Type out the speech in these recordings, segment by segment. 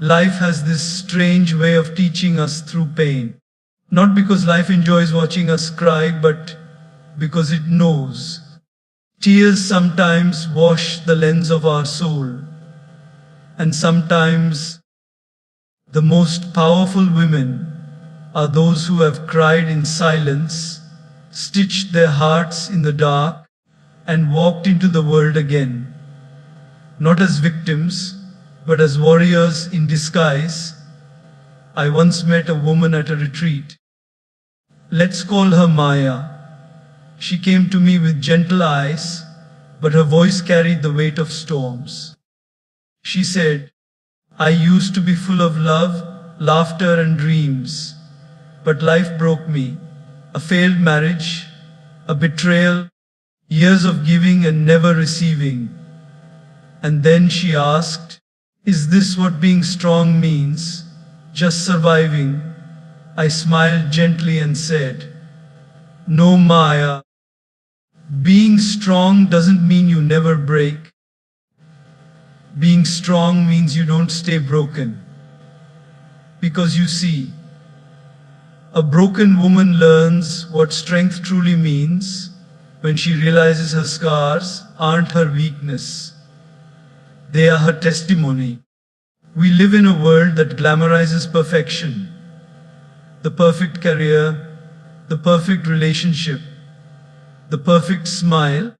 Life has this strange way of teaching us through pain. Not because life enjoys watching us cry, but because it knows. Tears sometimes wash the lens of our soul, and sometimes the most powerful women are those who have cried in silence, stitched their hearts in the dark, and walked into the world again. Not as victims, but as warriors in disguise. I once met a woman at a retreat. Let's call her Maya. She came to me with gentle eyes, but her voice carried the weight of storms. She said, "I used to be full of love, laughter, and dreams, but life broke me. A failed marriage, a betrayal, years of giving and never receiving." And then she asked, "Is this what being strong means? Just surviving?" I smiled gently and said, "No, Maya. Being strong doesn't mean you never break. Being strong means you don't stay broken. Because you see, a broken woman learns what strength truly means when she realizes her scars aren't her weakness. They are her testimony." We live in a world that glamorizes perfection. The perfect career, the perfect relationship, the perfect smile.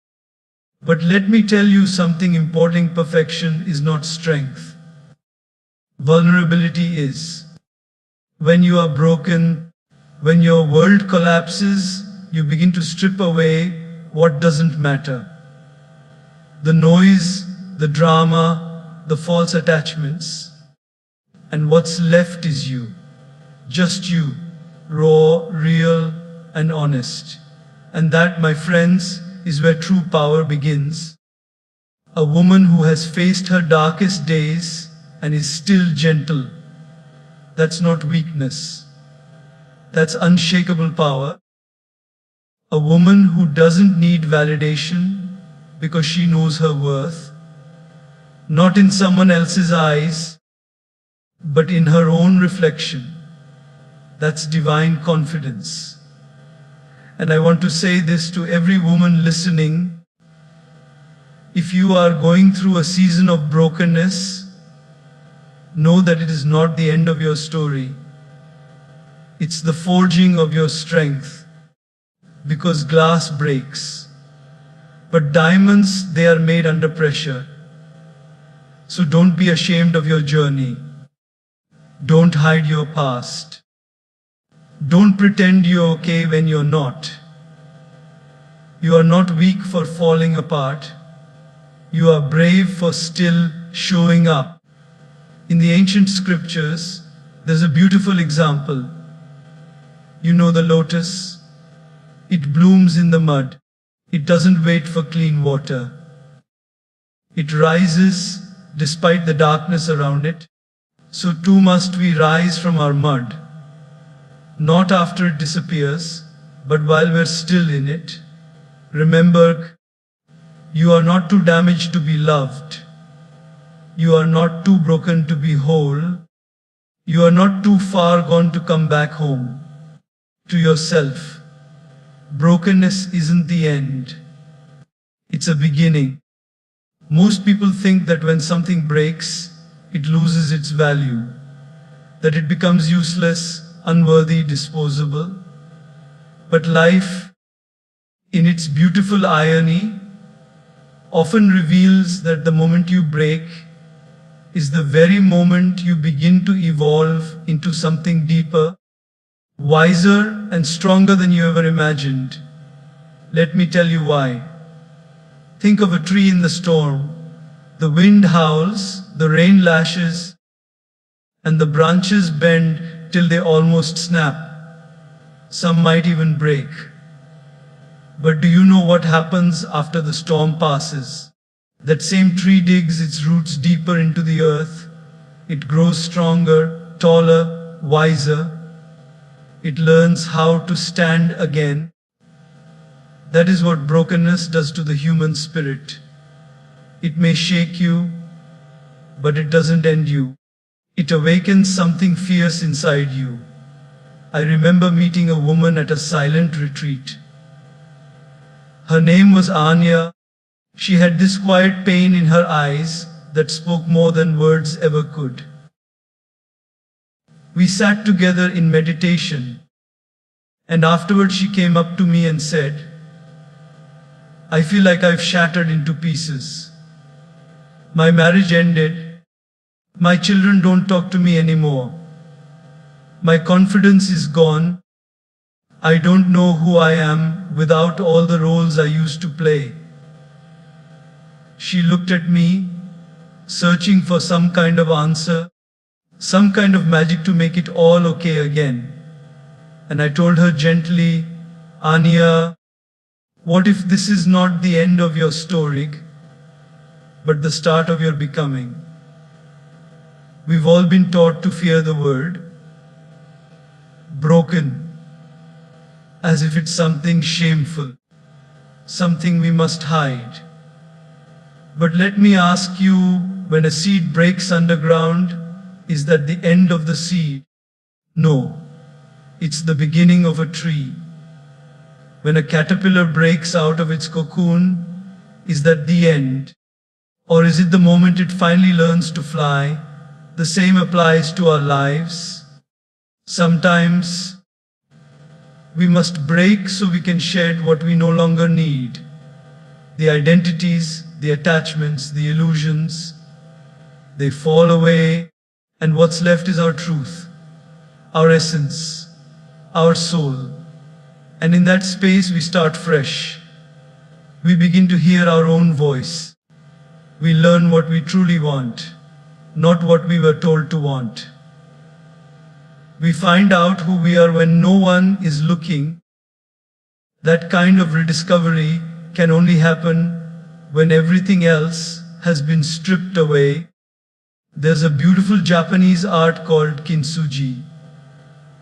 But let me tell you something important: perfection is not strength. Vulnerability is. When you are broken, when your world collapses, you begin to strip away what doesn't matter. The noise, the drama, the false attachments. And what's left is you. Just you, raw, real, and honest. And that, my friends, is where true power begins. A woman who has faced her darkest days and is still gentle. That's not weakness. That's unshakable power. A woman who doesn't need validation because she knows her worth. Not in someone else's eyes, but in her own reflection. That's divine confidence. And I want to say this to every woman listening. If you are going through a season of brokenness, know that it is not the end of your story. It's the forging of your strength. Because glass breaks. But diamonds, they are made under pressure. So don't be ashamed of your journey. Don't hide your past. Don't pretend you're okay when you're not. You are not weak for falling apart. You are brave for still showing up. In the ancient scriptures, there's a beautiful example. You know the lotus? It blooms in the mud. It doesn't wait for clean water. It rises despite the darkness around it. So too must we rise from our mud. Not after it disappears, but while we're still in it. Remember, you are not too damaged to be loved. You are not too broken to be whole. You are not too far gone to come back home to yourself. Brokenness isn't the end. It's a beginning. Most people think that when something breaks, it loses its value, that it becomes useless, unworthy, disposable. But life, in its beautiful irony, often reveals that the moment you break is the very moment you begin to evolve into something deeper, wiser, and stronger than you ever imagined. Let me tell you why. Think of a tree in the storm. The wind howls, the rain lashes, and the branches bend till they almost snap. Some might even break. But do you know what happens after the storm passes? That same tree digs its roots deeper into the earth. It grows stronger, taller, wiser. It learns how to stand again. That is what brokenness does to the human spirit. It may shake you, but it doesn't end you. It awakens something fierce inside you. I remember meeting a woman at a silent retreat. Her name was Anya. She had this quiet pain in her eyes that spoke more than words ever could. We sat together in meditation, and afterwards she came up to me and said, I feel like I've shattered into pieces. My marriage ended. My children don't talk to me anymore. My confidence is gone. I don't know who I am without all the roles I used to play. She looked at me, searching for some kind of answer, some kind of magic to make it all okay again. And I told her gently, Anya, what if this is not the end of your story, but the start of your becoming? We've all been taught to fear the word broken, as if it's something shameful, something we must hide. But let me ask you, when a seed breaks underground, is that the end of the seed? No, it's the beginning of a tree. When a caterpillar breaks out of its cocoon, is that the end? Or is it the moment it finally learns to fly? The same applies to our lives. Sometimes we must break so we can shed what we no longer need. The identities, the attachments, the illusions, they fall away, and what's left is our truth, our essence, our soul. And in that space we start fresh. We begin to hear our own voice. We learn what we truly want, not what we were told to want. We find out who we are when no one is looking. That kind of rediscovery can only happen when everything else has been stripped away. There's a beautiful Japanese art called kintsugi.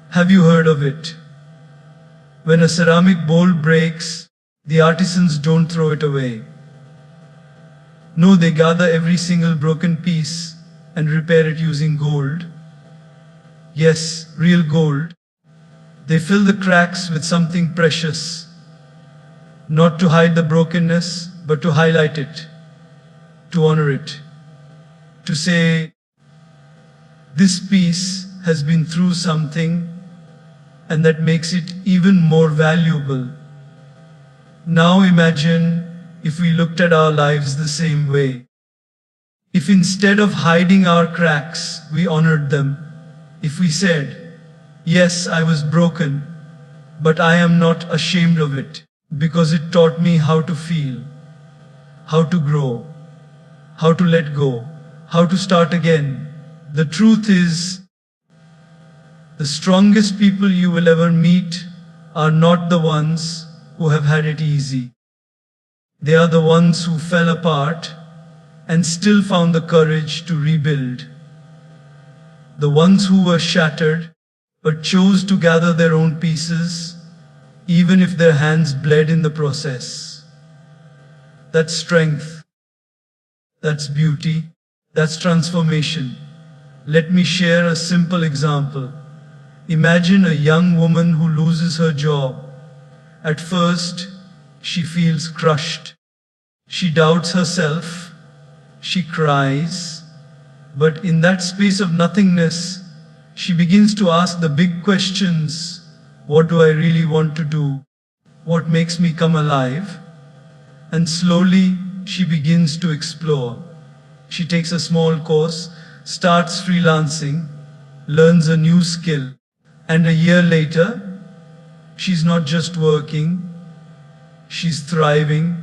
Have you heard of it? When a ceramic bowl breaks, the artisans don't throw it away. No, they gather every single broken piece and repair it using gold. Yes, real gold. They fill the cracks with something precious, not to hide the brokenness, but to highlight it, to honor it, to say, this piece has been through something, and that makes it even more valuable. Now imagine if we looked at our lives the same way. If instead of hiding our cracks, we honored them. If we said, yes, I was broken, but I am not ashamed of it, because it taught me how to feel, how to grow, how to let go, how to start again. The truth is, the strongest people you will ever meet are not the ones who have had it easy. They are the ones who fell apart and still found the courage to rebuild. The ones who were shattered but chose to gather their own pieces, even if their hands bled in the process. That's strength. That's beauty. That's transformation. Let me share a simple example. Imagine a young woman who loses her job. At first, she feels crushed. She doubts herself. She cries. But in that space of nothingness, she begins to ask the big questions. What do I really want to do? What makes me come alive? And slowly, she begins to explore. She takes a small course, starts freelancing, learns a new skill, and a year later, she's not just working, she's thriving,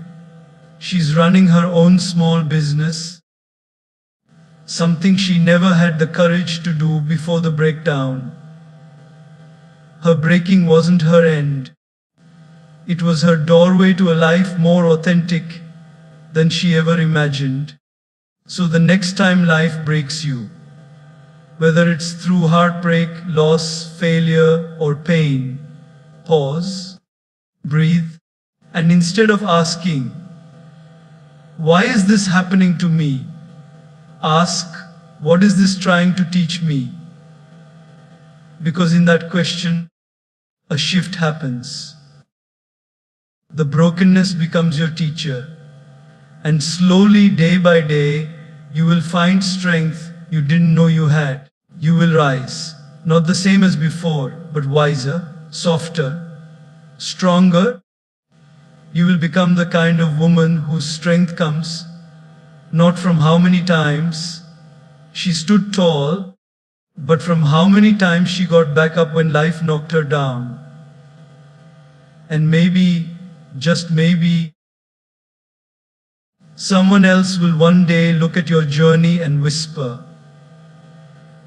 she's running her own small business, something she never had the courage to do before the breakdown. Her breaking wasn't her end. It was her doorway to a life more authentic than she ever imagined. So the next time life breaks you, whether it's through heartbreak, loss, failure, or pain, pause, breathe, and instead of asking, why is this happening to me? Ask, What is this trying to teach me? Because in that question, a shift happens. The brokenness becomes your teacher. And slowly, day by day, you will find strength you didn't know you had. You will rise, not the same as before, but wiser, softer, stronger. You will become the kind of woman whose strength comes not from how many times she stood tall, but from how many times she got back up when life knocked her down. And maybe, just maybe, someone else will one day look at your journey and whisper,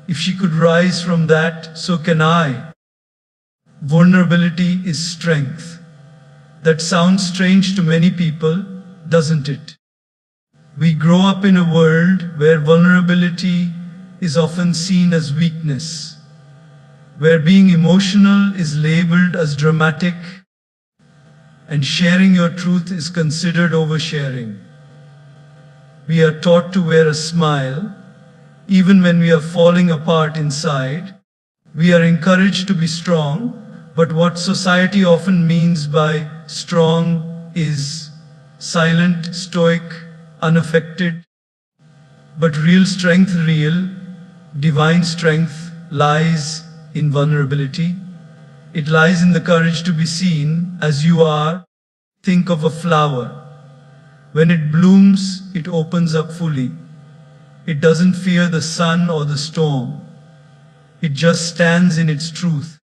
if she could rise from that, so can I. Vulnerability is strength. That sounds strange to many people, doesn't it? We grow up in a world where vulnerability is often seen as weakness, where being emotional is labeled as dramatic, and sharing your truth is considered oversharing. We are taught to wear a smile, even when we are falling apart inside. We are encouraged to be strong, but what society often means by strong is silent, stoic, unaffected. But real strength, real, divine strength, lies in vulnerability. It lies in the courage to be seen as you are. Think of a flower. When it blooms, it opens up fully. It doesn't fear the sun or the storm. It just stands in its truth.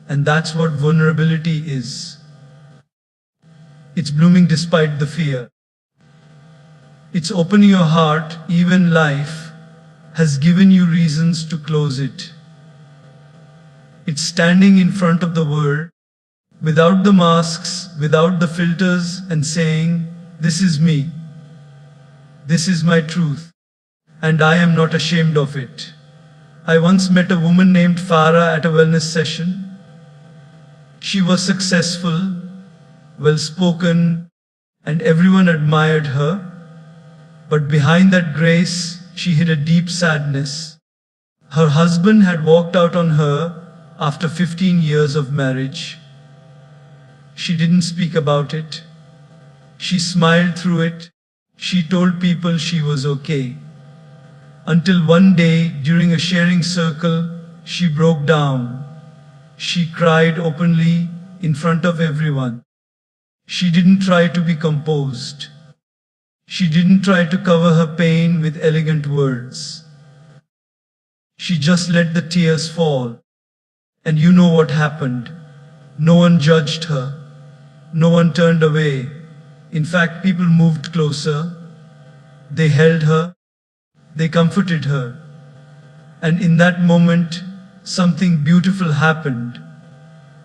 And that's what vulnerability is. It's blooming despite the fear. It's opening your heart, even life has given you reasons to close it. It's standing in front of the world, without the masks, without the filters, and saying, this is me. This is my truth. And I am not ashamed of it. I once met a woman named Farah at a wellness session. She was successful, well-spoken, and everyone admired her. But behind that grace, she hid a deep sadness. Her husband had walked out on her after 15 years of marriage. She didn't speak about it. She smiled through it. She told people she was okay. Until one day, during a sharing circle, she broke down. She cried openly in front of everyone. She didn't try to be composed. She didn't try to cover her pain with elegant words. She just let the tears fall. And you know what happened. No one judged her. No one turned away. In fact, people moved closer. They held her. They comforted her. And in that moment, something beautiful happened.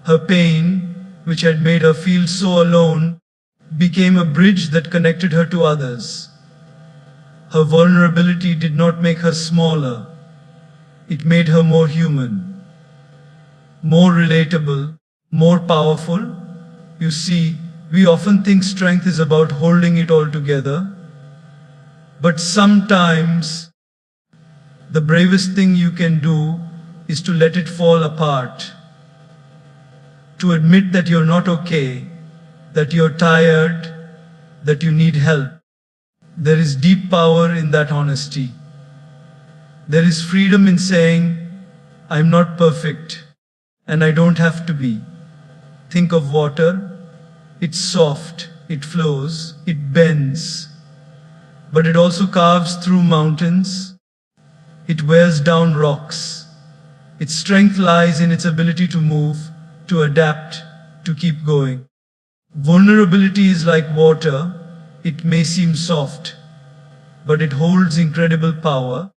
Her pain, which had made her feel so alone, became a bridge that connected her to others. Her vulnerability did not make her smaller. It made her more human, more relatable, more powerful. You see, we often think strength is about holding it all together. But sometimes, the bravest thing you can do is to let it fall apart. To admit that you're not okay, that you're tired, that you need help. There is deep power in that honesty. There is freedom in saying, I'm not perfect, and I don't have to be. Think of water. It's soft, it flows, it bends. But it also carves through mountains. It wears down rocks. Its strength lies in its ability to move, to adapt, to keep going. Vulnerability is like water. It may seem soft, but it holds incredible power.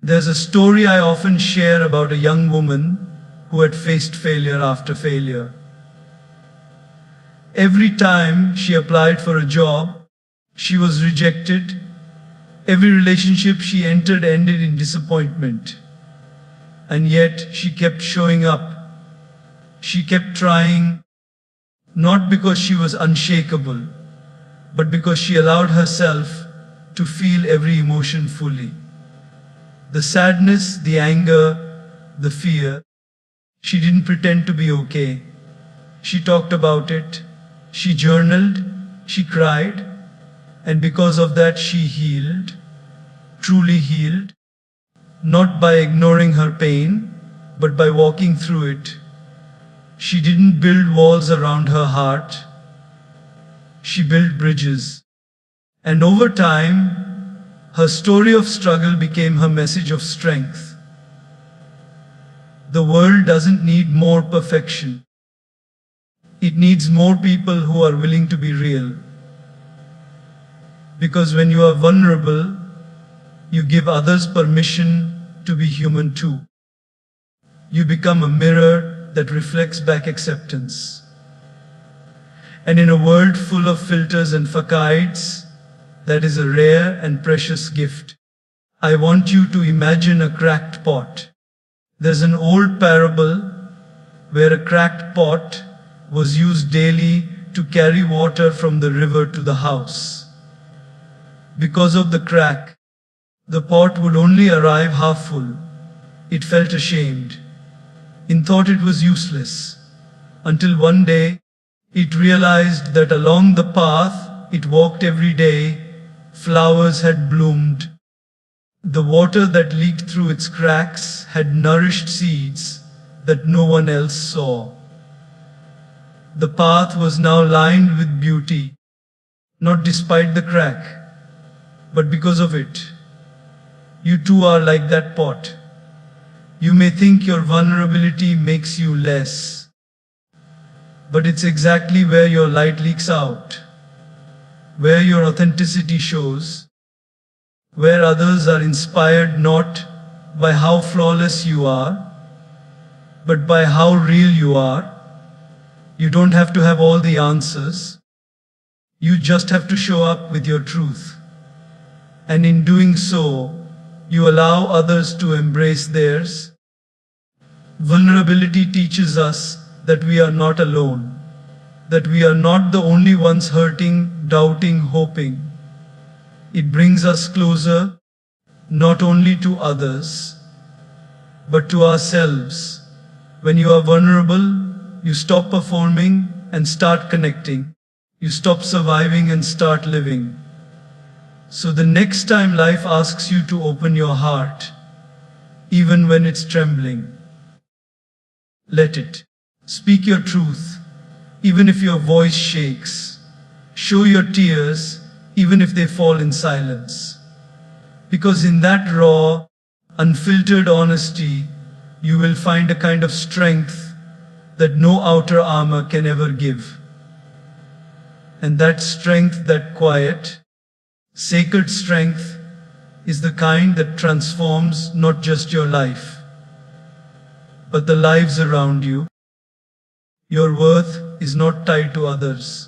There's a story I often share about a young woman who had faced failure after failure. Every time she applied for a job, she was rejected. Every relationship she entered ended in disappointment. And yet she kept showing up. She kept trying, not because she was unshakable, but because she allowed herself to feel every emotion fully. The sadness, the anger, the fear. She didn't pretend to be okay. She talked about it. She journaled. She cried. And because of that, she healed. Truly healed. Not by ignoring her pain, but by walking through it. She didn't build walls around her heart. She built bridges. And over time, her story of struggle became her message of strength. The world doesn't need more perfection. It needs more people who are willing to be real. Because when you are vulnerable, you give others permission to be human too. You become a mirror that reflects back acceptance. And in a world full of filters and facades, that is a rare and precious gift. I want you to imagine a cracked pot. There's an old parable where a cracked pot was used daily to carry water from the river to the house. Because of the crack, the pot would only arrive half full. It felt ashamed. It thought it was useless. Until one day, it realized that along the path it walked every day, flowers had bloomed. The water that leaked through its cracks had nourished seeds that no one else saw. The path was now lined with beauty, not despite the crack, but because of it. You too are like that pot. You may think your vulnerability makes you less, but it's exactly where your light leaks out, where your authenticity shows, where others are inspired not by how flawless you are, but by how real you are. You don't have to have all the answers. You just have to show up with your truth. And in doing so, you allow others to embrace theirs. Vulnerability teaches us that we are not alone, that we are not the only ones hurting, doubting, hoping. It brings us closer, not only to others, but to ourselves. When you are vulnerable, you stop performing and start connecting. You stop surviving and start living. So the next time life asks you to open your heart, even when it's trembling, let it. Speak your truth, even if your voice shakes. Show your tears, even if they fall in silence. Because in that raw, unfiltered honesty, you will find a kind of strength that no outer armor can ever give. And that strength, that quiet, sacred strength, is the kind that transforms not just your life, but the lives around you. Your worth is not tied to others.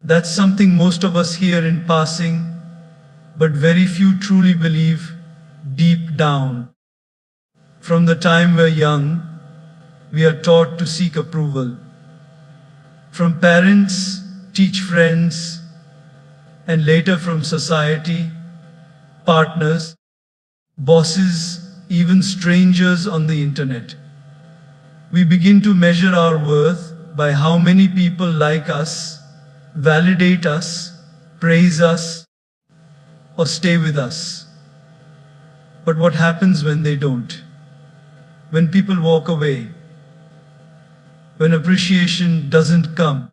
That's something most of us hear in passing, but very few truly believe deep down. From the time we're young, we are taught to seek approval. From parents, teach friends, and later from society, partners, bosses, even strangers on the internet. We begin to measure our worth by how many people like us, validate us, praise us, or stay with us. But what happens when they don't? When people walk away? When appreciation doesn't come?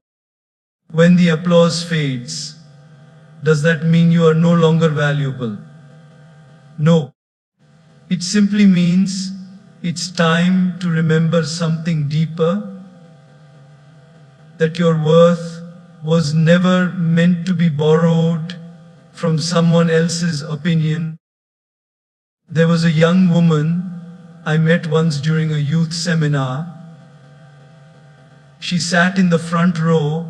When the applause fades? Does that mean you are no longer valuable? No. It simply means it's time to remember something deeper, that your worth was never meant to be borrowed from someone else's opinion. There was a young woman I met once during a youth seminar. She sat in the front row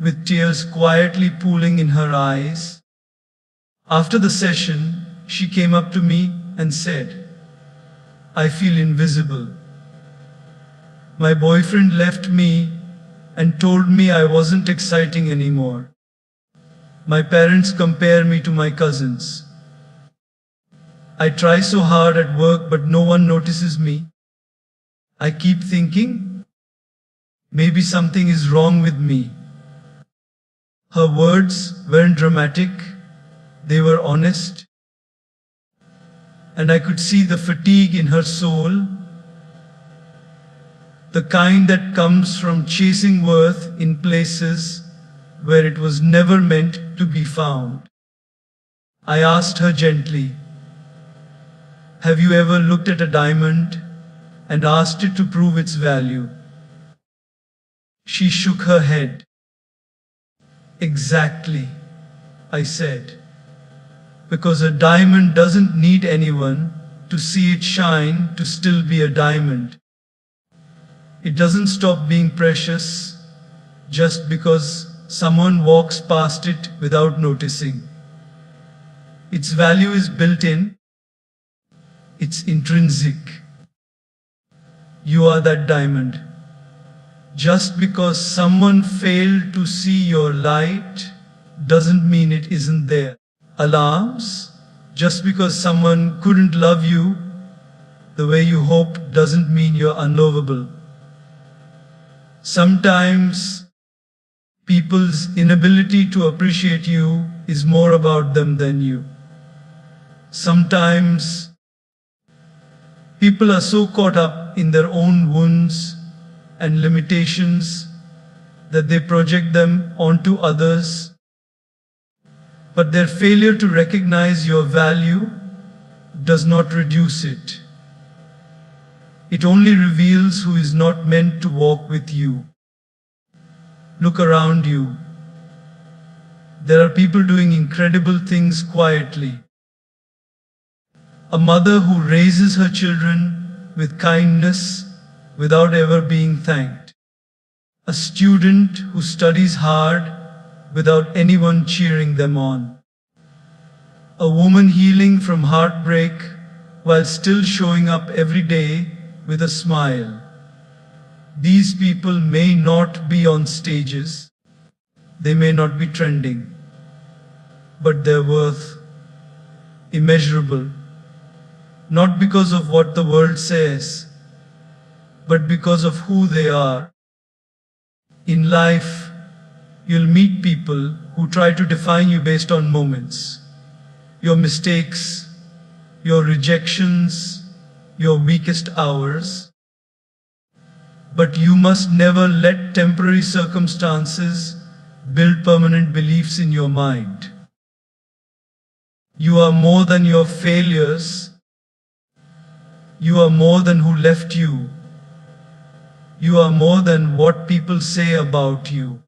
with tears quietly pooling in her eyes. After the session, she came up to me and said, "I feel invisible. My boyfriend left me and told me I wasn't exciting anymore. My parents compare me to my cousins. I try so hard at work, but no one notices me. I keep thinking, maybe something is wrong with me. Her words weren't dramatic, they were honest, and I could see the fatigue in her soul, the kind that comes from chasing worth in places where it was never meant to be found. I asked her gently, "Have you ever looked at a diamond and asked it to prove its value?" She shook her head. "Exactly," I said, "because a diamond doesn't need anyone to see it shine to still be a diamond. It doesn't stop being precious just because someone walks past it without noticing. Its value is built in, it's intrinsic. You are that diamond. Just because someone failed to see your light doesn't mean it isn't there. Alarms? Just because someone couldn't love you the way you hoped doesn't mean you're unlovable. Sometimes people's inability to appreciate you is more about them than you. Sometimes people are so caught up in their own wounds and limitations that they project them onto others. But their failure to recognize your value does not reduce it. It only reveals who is not meant to walk with you. Look around you. There are people doing incredible things quietly. A mother who raises her children with kindness without ever being thanked. A student who studies hard without anyone cheering them on. A woman healing from heartbreak while still showing up every day with a smile. These people may not be on stages, they may not be trending, but their worth immeasurable. Not because of what the world says, but because of who they are. In life, you'll meet people who try to define you based on moments, your mistakes, your rejections, your weakest hours. But you must never let temporary circumstances build permanent beliefs in your mind. You are more than your failures. You are more than who left you. You are more than what people say about you.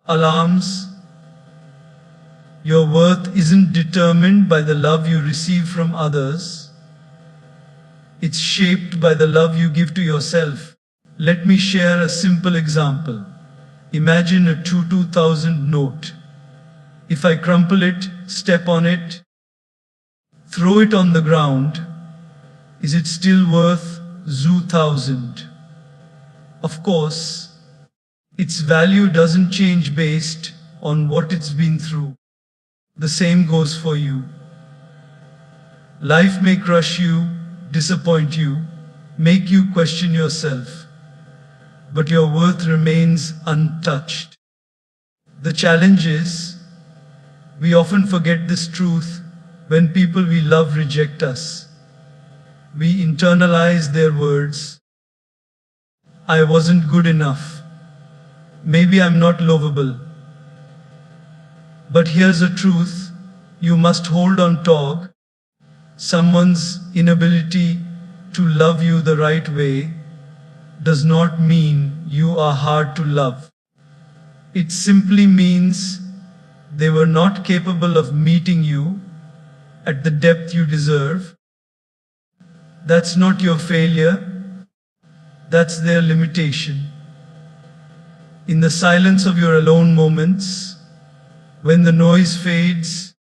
Alarms. Your worth isn't determined by the love you receive from others. It's shaped by the love you give to yourself. Let me share a simple example. Imagine a 2000 note. If I crumple it, step on it, throw it on the ground, is it still worth zoo thousand? Of course, its value doesn't change based on what it's been through. The same goes for you. Life may crush you, disappoint you, make you question yourself, but your worth remains untouched. The challenge is, we often forget this truth when people we love reject us. We internalize their words. I wasn't good enough. Maybe I'm not lovable. But here's the truth you must hold on to. Someone's inability to love you the right way does not mean you are hard to love. It simply means they were not capable of meeting you at the depth you deserve. That's not your failure, that's their limitation. In the silence of your alone moments, when the noise fades,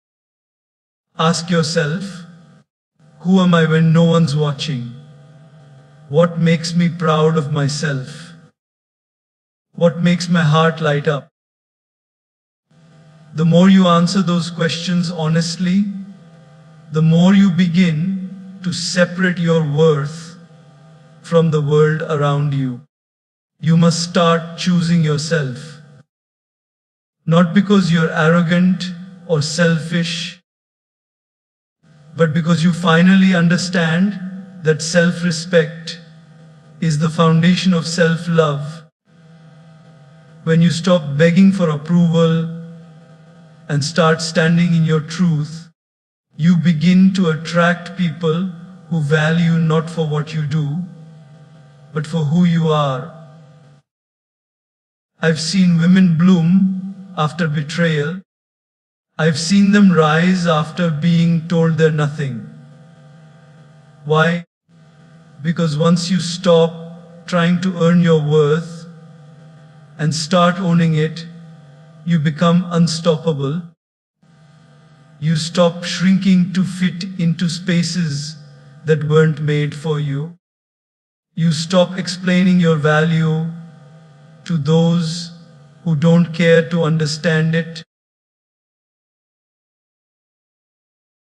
ask yourself, who am I when no one's watching? What makes me proud of myself? What makes my heart light up? The more you answer those questions honestly, the more you begin to separate your worth from the world around you. You must start choosing yourself. Not because you're arrogant or selfish, but because you finally understand that self-respect is the foundation of self-love. When you stop begging for approval and start standing in your truth, you begin to attract people who value you not for what you do, but for who you are. I've seen women bloom after betrayal. I've seen them rise after being told they're nothing. Why? Because once you stop trying to earn your worth and start owning it, you become unstoppable. You stop shrinking to fit into spaces that weren't made for you. You stop explaining your value to those who don't care to understand it.